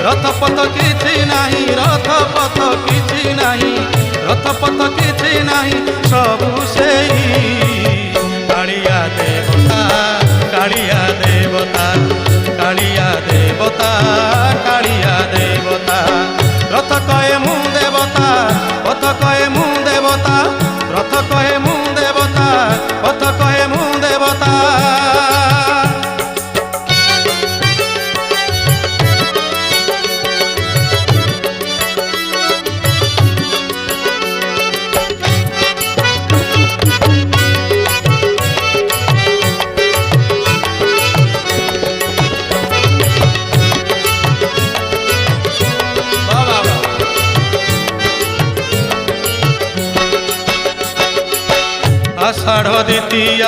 रथपथ किछि नाही, रथपथ किछि नाही, रथपथ किछि नाही, सबु सेई कालिया देवता, कालिया देवता, कालिया देवता, कालिया देवता। रथ कहे मु देवता, पथ कहे मु देवता, रथ कहे मु देवता, पथ कहे मु देवता। आषाढ़ द्वितीया